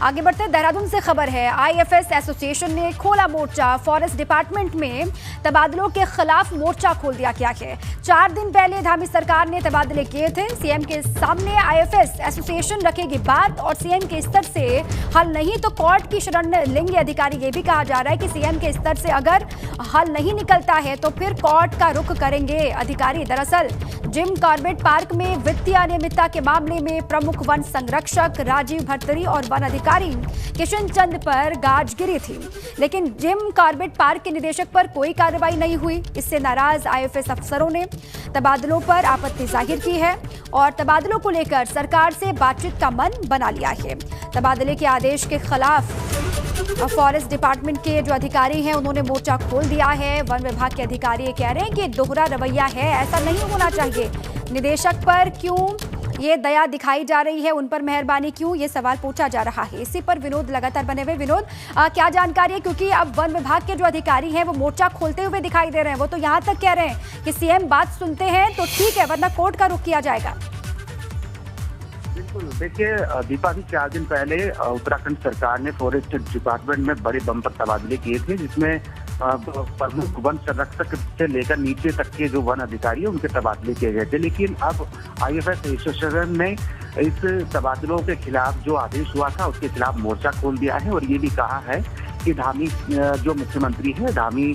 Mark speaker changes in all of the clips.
Speaker 1: आगे बढ़ते देहरादून से खबर है। आईएफएस एसोसिएशन ने खोला मोर्चा। फॉरेस्ट डिपार्टमेंट में तबादलों के खिलाफ मोर्चा खोल दिया गया है। 4 दिन पहले धामी सरकार ने तबादले किए थे। सीएम के सामने आईएफएस एसोसिएशन रखेगी बात और सीएम के स्तर से हल नहीं तो कोर्ट की शरण लेंगे अधिकारी। ये भी कहा जा रहा है कि सीएम के स्तर से अगर हल नहीं निकलता है तो फिर कोर्ट का रुख करेंगे अधिकारी। दरअसल जिम कॉर्बेट पार्क में वित्तीय अनियमितता के मामले में प्रमुख वन संरक्षक राजीव भरतरी और वन अधिकारी किशन चंद पर गाज गिरी थी, लेकिन जिम कॉर्बेट पार्क के निदेशक पर कोई कार्रवाई नहीं हुई। इससे नाराज आईएफएस अफसरों ने तबादलों पर आपत्ति जाहिर की है और तबादलों को लेकर सरकार से बातचीत का मन बना लिया है। तबादले के आदेश के खिलाफ फॉरेस्ट डिपार्टमेंट के जो अधिकारी हैं उन्होंने मोर्चा खोल दिया है। वन विभाग के अधिकारी ये कह रहे हैं कि दोहरा रवैया है, ऐसा नहीं होना चाहिए। निदेशक पर क्यों ये दया दिखाई जा रही है, उन पर मेहरबानी क्यों, ये सवाल पूछा जा रहा है। इसी पर विनोद लगातार बने हुए। विनोद, क्या जानकारी है, क्योंकि अब वन विभाग के जो अधिकारी हैं वो मोर्चा खोलते हुए दिखाई दे रहे हैं। वो तो यहाँ तक कह रहे हैं कि सीएम बात सुनते हैं तो ठीक है, वरना कोर्ट का रुख किया जाएगा।
Speaker 2: बिल्कुल, देखिए दीपा जी, 4 दिन पहले उत्तराखंड सरकार ने फॉरेस्ट डिपार्टमेंट में बड़े बम पर तबादले किए थे, जिसमें प्रमुख वन संरक्षक से लेकर नीचे तक के जो वन अधिकारी हैं उनके तबादले किए गए थे। लेकिन अब आईएफएस एसोसिएशन ने इस तबादलों के खिलाफ जो आदेश हुआ था उसके खिलाफ मोर्चा खोल दिया है और ये भी कहा है कि धामी जो मुख्यमंत्री है, धामी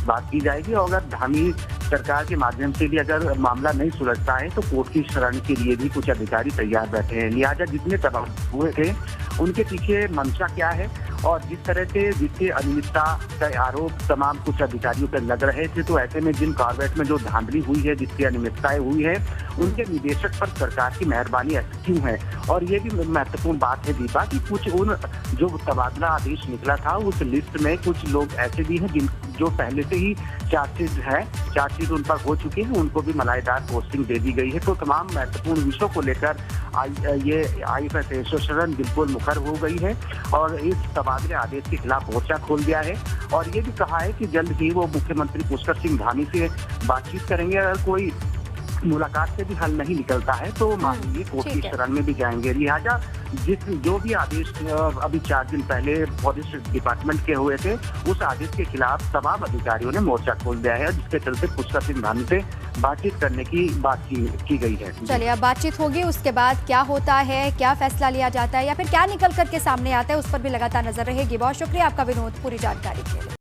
Speaker 2: बात की जाएगी और अगर धामी सरकार के माध्यम से भी अगर मामला नहीं सुलझता है तो कोर्ट की शरण के लिए भी कुछ अधिकारी तैयार बैठे हैं। लिहाजा जितने तबादले हुए थे उनके पीछे मंशा क्या है और जिस तरह से वित्तीय अनियमितता का आरोप तमाम कुछ अधिकारियों पर लग रहे थे, तो ऐसे में जिम कॉर्बेट में जो धांधली हुई है, वित्तीय अनियमितताएं हुई है, उनके निदेशक पर सरकार की मेहरबानी ऐसी क्यों है। और ये भी महत्वपूर्ण बात है दीपा कि कुछ उन जो तबादला आदेश निकला था उस लिस्ट में कुछ लोग ऐसे भी हैं जिन जो पहले से ही चार्जशीट उन पर हो चुके हैं, उनको भी मलाईदार पोस्टिंग दे दी गई है। तो तमाम महत्वपूर्ण विषयों को लेकर ये आईएफएस एसोसिएशन बिल्कुल मुखर हो गई है और इस तबादले आदेश के खिलाफ मोर्चा खोल दिया है और ये भी कहा है कि जल्द ही वो मुख्यमंत्री पुष्कर सिंह धामी से बातचीत करेंगे। अगर कोई मुलाकात से भी हल नहीं निकलता है तो मान लीजिए कोर्ट की शरण में भी जाएंगे। लिहाजा जो भी आदेश अभी 4 दिन पहले फॉरेस्ट डिपार्टमेंट के हुए थे, उस आदेश के खिलाफ तमाम अधिकारियों ने मोर्चा खोल दिया है, जिसके चलते पुष्कर सिंह धामी से बातचीत करने की बात की गई है।
Speaker 1: चलिए, अब बातचीत होगी, उसके बाद क्या होता है, क्या फैसला लिया जाता है या फिर क्या निकल करके सामने आता है, उस पर भी लगातार नजर रहेगी। बहुत शुक्रिया आपका विनोद, पूरी जानकारी के लिए।